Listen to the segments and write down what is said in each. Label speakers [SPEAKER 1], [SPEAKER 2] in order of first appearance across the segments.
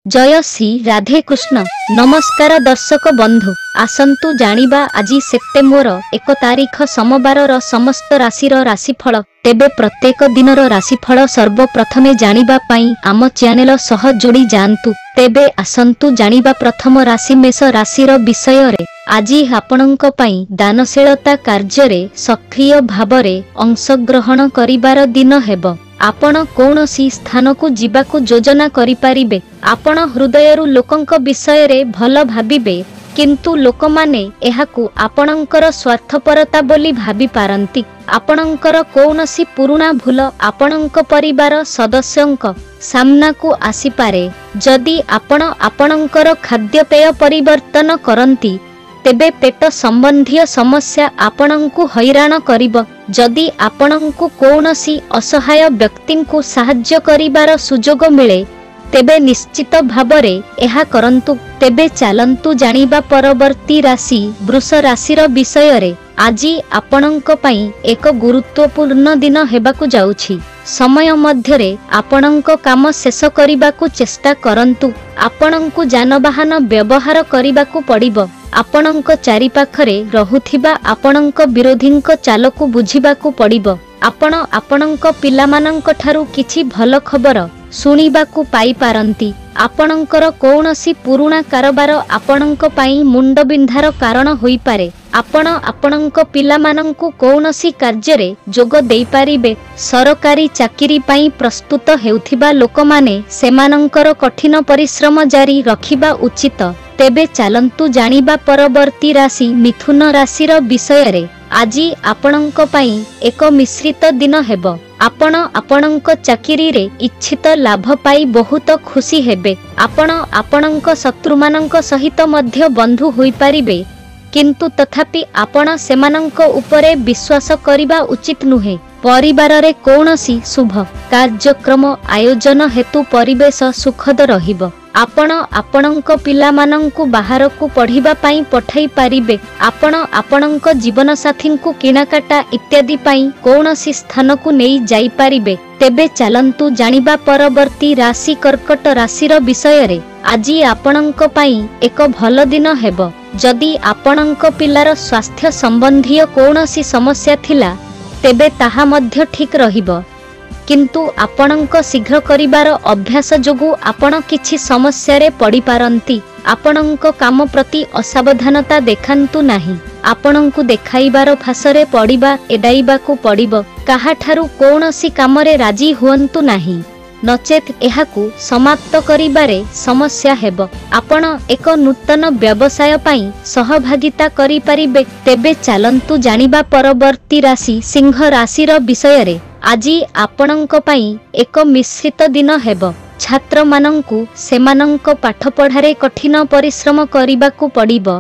[SPEAKER 1] जय श्री राधे कृष्ण। नमस्कार दर्शक बंधु, आसंतु जानिबा आज सेप्टेम्बर 1 तारिख सोमवार समस्त राशिर राशिफल। तेबे प्रत्येक दिनर राशिफल सर्वप्रथमे जानिबा पाई आम चैनल सह जोड़ी जांतु। तेबे आसंतु जानिबा प्रथम राशि मेष राशिर विषय रे। आज आपणक पाई दानशीलता कार्य सक्रिय भावरे अंशग्रहण करिबार दिन हेबो। आपण कौनसी स्थान को जीवाकु योजना करि पारिबे। आपण हृदयरु लोकंक विषय रे भल भाबिबे, किंतु लोक माने एहाकु आपणंकर स्वार्थपरता बोली भाबी पारंती। आपणंकर कौनसी पुराना भूल आपणंक परिवार सदस्यंक सामना को आसी पारे। जदि आपण आपणंकर खाद्यपेय परिवर्तन करंती तेबे पेट संबंधी समस्या आपणंकु हैराण करिब। जदि आपणंकु कौनसी असहाय व्यक्ति को साहाय्य करिबार सुजोग मिले तेबे निश्चित भावरे एहा करंतु। तेबे चालंतु जानिबा परवर्ती राशि वृष राशिर विषय रे। आज आपणंक पई एक गुरुत्वपूर्ण दिन हेबाकु जाउछि। समय मध्यरे आपणंक काम शेष करिबाकु चेष्टा करंतु। आपणंकु जानवाहन व्यवहार करिबाकु पड़िबो। आपणंक चारि पाखरे रहुथिबा आपणंक विरोधींक चालकु बुझिबाकु पड़िबो। आपण आपणंक पिलामानंक ठारू किछि भल खबर सुनिबाकु पाई पारंती। आपणंकर कौनसी पुराना कारोबार आपणंक पाई मुंडबिंधार कारण होई पारे। आपण आपणंक पिलामानंकु कौनसी कार्य जोग देई पारिबे। सरकारी चाकिरी पाई प्रस्तुत हेउथिबा लोकमाने सेमानंकर कठिन परिश्रम जारी रखिबा उचित। तेबे चालंतु जानिबा परवर्ती राशि मिथुन राशिर विषय रे। आज आपणंक पाई एक मिश्रित दिन हेबो। आपण आपणंक चाकिरी रे इच्छित लाभ पाई बहुत खुशी हेबे। आपण आपणंक शत्रुमानंक सहित मध्य बंधु होई पारिबे, किंतु तथापि आपण सेमानंक उपरे विश्वास करिबा उचित नुहे। परिवार रे कौनसी शुभ कार्यक्रम आयोजन हेतु परिवेश सुखद रहिबो। आपण आपणंक पिलामानंकु बाहरकु पढ़िबा पाई पठाई पारिबे। आपण आपणंक जीवन साथींकु किणाकाटा इत्यादि पाई कौनसी स्थान को नहीं जाई पारिबे। तेबे चालंतु जानिबा परवर्ती राशि कर्कट राशिर विषय रे। आज आपणंक पाई एक भल दिन हेबो। जदि आपणंक पिलार स्वास्थ्य संबंधी कौनसी समस्या थिला तेबे ताहा मध्य ठीक रहिबो, किंतु आपणंक शीघ्र करिबार अभ्यास जोगु आपण किछि समस्या रे पड़ी पारंती। आपणंक काम प्रति असावधानता देखांतु नाही। आपणंकु देखाइबार फासरे पड़िबा एडाइबाकु पड़िबो। काहाठारु कौनसी कामरे राजी हुअंतु नाही, नचेत एहाकु समाप्त करिबारे समस्या हेबो। आपण एक नूतन व्यवसाय पाई सहभागिता करि पारिबे। तेबे चालंतु जानिबा परवर्ती राशि सिंह राशिर विषय रे। आज आपणंक पाई एक मिश्रित दिन हेबो। छात्र मानंकु सेमानंक पाठ पढ़ारे कठिन परिश्रम करिबाकु पड़िबो,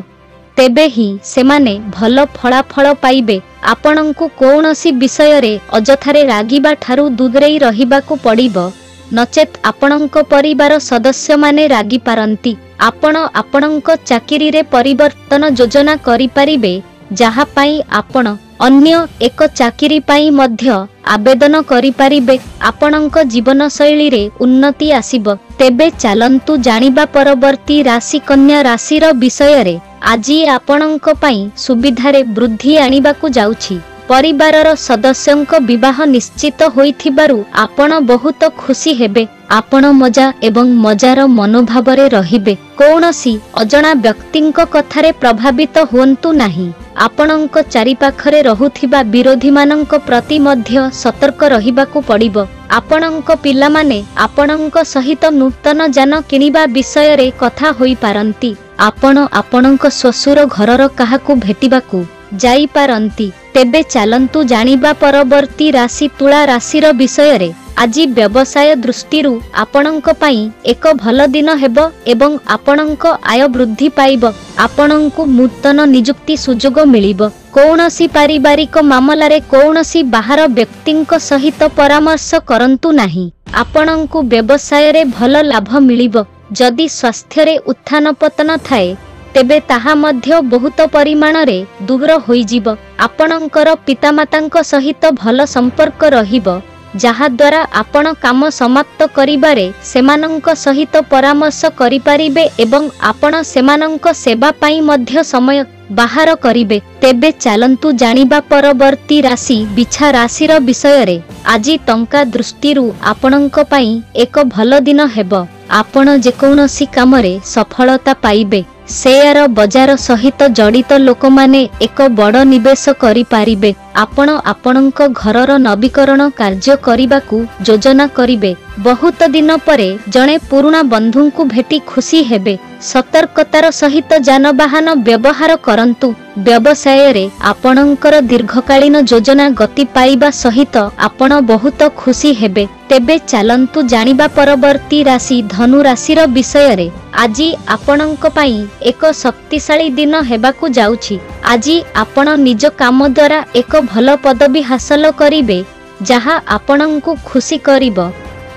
[SPEAKER 1] तेबे ही सेमाने भल फलाफल पाइबे। आपणंकु कौनसी विषय रे अजथारे रागिबा ठारू दूरेई रहिबाकु पड़िबो, नचेत आपणंक परिवार सदस्य माने रागी पारंती। आपण आपणंक चाकिरी रे परिवर्तन योजना करि पारिबे, जहा पाई आपण अन्य एक चाकिरी पाई मध्य आवेदन करि पारिबे। आपणंक जीवन शैली रे उन्नति आसीबो। तेबे चालंतु जानिबा परवर्ती राशि कन्या राशिर विषय रे। आज आपणंक पाई सुविधारे वृद्धि आनिबाकु जाउछि। परिवारर सदस्यंक विवाह निश्चित होइथिबारु आपण बहुत खुशी हेबे। आपण मजा एवं मजार मनोभाव रे रहिबे। कौनसी अजणा व्यक्तिंक कथारे प्रभावित हुअंतु नाही। आपणंक चारि पाखरे रहुथिबा विरोधी मानंक प्रति मध्य सतर्क रहिबाकु पड़िबो। आपणंक पिलामाने आपणंक सहित नूतन जान किनिबा विषय रे कथा होई पारंती। आपण आपणंक ससुर घरर काहाकु भेटिबाकु जाई पारंती। तेबे चालंतु जानिबा परवर्ती राशि तुला राशिर विषय रे। आज व्यवसाय दृष्टिरु आपणंक पाई एक भल दिन हेबो एवं आपणंक आय वृद्धि पाइबो। आपणंकु नूतन नियुक्ति सुजोग मिलिबो। कौनसी पारिवारिक मामलारे कौनसी बाहर व्यक्तिंक सहित परामर्श करंतु नाही। आपणंकु व्यवसाय रे भल लाभ मिलिबो। जदि स्वास्थ्य रे उत्थान पतन थाए तेबे ताहा मध्य बहुत परिमाण रे दूर होई जिवो। आपणंकर पितामातांक सहित भल संपर्क रहिबो। जहा द्वारा आपण काम समाप्त करिबारे सेमानंक सहित परामर्श करिपारिबे एवं आपण सेमानंक सेवा पाई मध्य समय बाहर करिबे। तेबे चालंतु जानिबा परवर्ती राशि बिछा राशिर विषय रे। आजी टंका दृष्टिरु आपणंक पाई एक भल दिन हेबो। आपण जेकोनोसी कामरे सफलता पाइबे। शेयर बजार सहित जड़ित लोक माने एक बड़ निवेश करि पारिबे। आपण आपणंक घरर नवीकरण कार्य करिबाकू योजना करिबे। बहुत दिन परे जणे पुराना बंधुंकु भेटी खुशी हेबे। सतर्कतार सहित जानवाहन व्यवहार करंतु। व्यवसाय रे आपणंकर दीर्घकालीन योजना गति पाइबा सहित आपण बहुत खुशी हेबे। तेबे चालंतु जानिबा परवर्ती राशि धनु राशिर विषय रे। आजी आपणंक पाई एक शक्तिशाली दिन हेबाकू जाउछि। आजी आपण निज काम द्वारा एक भल पदवी हासिल करिबे जहा आपणंकु खुशी करिबो।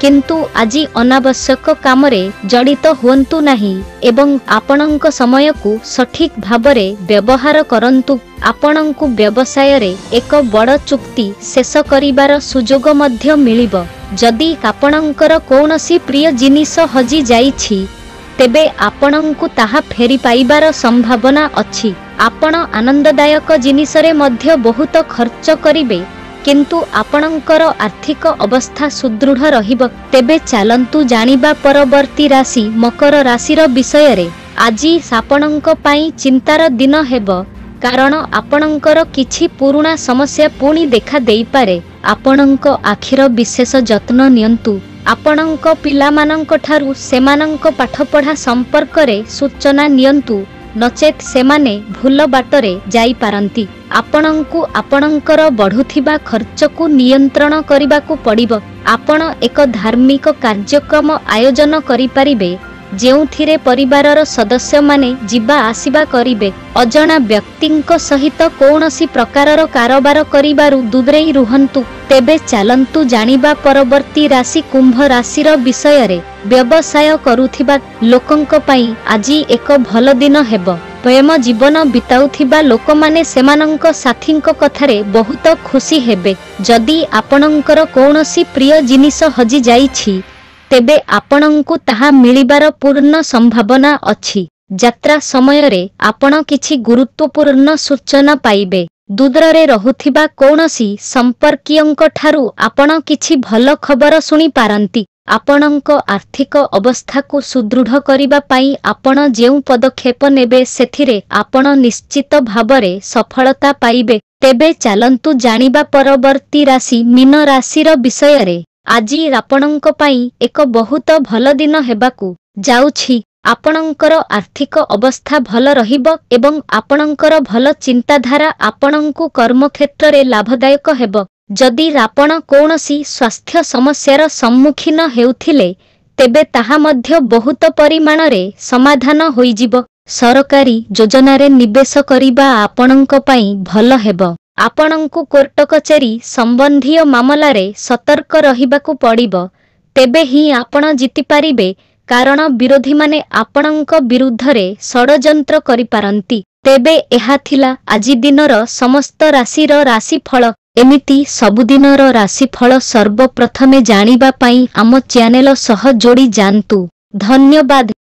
[SPEAKER 1] किंतु आजी अनावश्यक कामरे जड़ित हुअन्तु नहीं एवं आपणंक समय को सठिक भावरे व्यवहार करंतु। आपणंकु व्यवसाय रे एक बड़ चुक्ति शेष करिबार सुजोग मध्य मिलिबो। जदि आपणंकर कौनसी प्रिय जिनिस हजि जाइछि तेबे आपणंकु ताहा फेरी पाइबार संभावना अछि। आपण आनंददायक जिनिस रे मध्य बहुत खर्च करिबे किंतु आपणंकर आर्थिक अवस्था सुदृढ़ रहिबो। तेबे चालंतु जानिबा परवर्ती राशि मकर राशिर विषय रे। आजी आपणंक पाई चिंतार दिन हेबो कारण आपणंकर किछि पुराना समस्या पुणी देखा देई पारे। आपणंक आखिर विशेष जत्न नियंतु। आपणंक पिलामानंक ठारु सेमानंक पाठपढ़ा संपर्क रे सूचना नियंतु नचेत सेमाने भूल बाटरे जाई पारंती। आपणंकु आपणंकर बढ़ुथिबा खर्चकु नियंत्रण करिबाकू पड़िबो। आपण एक धार्मिक कार्यक्रम आयोजन करि पारिबे जेउथिरे परिवारर सदस्य माने जिबा आसिबा करिबे। अजणा व्यक्तिंक सहित कौनसी प्रकारर कारोबार करिबारु दूरेई रुहंतु। तेबे चालंतु जानिबा परवर्ती राशि कुंभ राशिर विषय रे। व्यवसाय करुथिबा लोकंक पई आजी एक भल दिन हेबो। प्रेम जीवन बिताउथिबा लोक माने सेमानंक साथींक कथारे बहुत खुशी हेबे। जदि आपणंकर कौनसी प्रिय जिनिस हजि जाइछि तेबे आपणंकु ताहा मिलिबार पूर्ण संभावना अछि। यात्रा समय रे आपण किछि गुरुत्वपूर्ण सूचना पाइबे। दूरे रहुथिबा कौनसी संपर्कीयंक ठारु आपण किछि भल खबर सुनि पारंती। आपणंक आर्थिक अवस्था को सुदृढ़ करिबा पाई आपण जेउ पदक्षेप नेबे सेथिरे आपण निश्चित भावरे सफलता पाइबे। तेबे चालंतु जानिबा परवर्ती राशि मीन राशिर विषय रे। आजी आपणंक पाई एक बहुत भल दिन हेबाकू जाउछि। आपणंकर आर्थिक अवस्था भल रहिबो एवं आपणंकर भल चिंताधारा आपणंकु कर्मक्षेत्र रे लाभदायक हेबो। जदि आपण कौनसी स्वास्थ्य समस्यार सम्मुखीन हेउथिले तेबे ताहा मध्य बहुत परिमाण रे समाधान होइजिबो। सरकारी योजना रे निवेश करिबा आपणंक पाई भल हेबो। आपणंकु कोर्ट कचेरी संबंधी मामला रे सतर्क रहिबाकू पड़िबो। तेबे ही आपण जीति पारिबे कारण विरोधी माने आपणंक विरुद्ध रे षडयंत्र करि पारंती। तेबे एहा थिला आजि दिनर समस्त राशिर राशिफल। एमिति सबुदिनर राशिफल सर्वप्रथमे जानिबा पाई आम चैनल सह जोड़ी जानतु। धन्यवाद।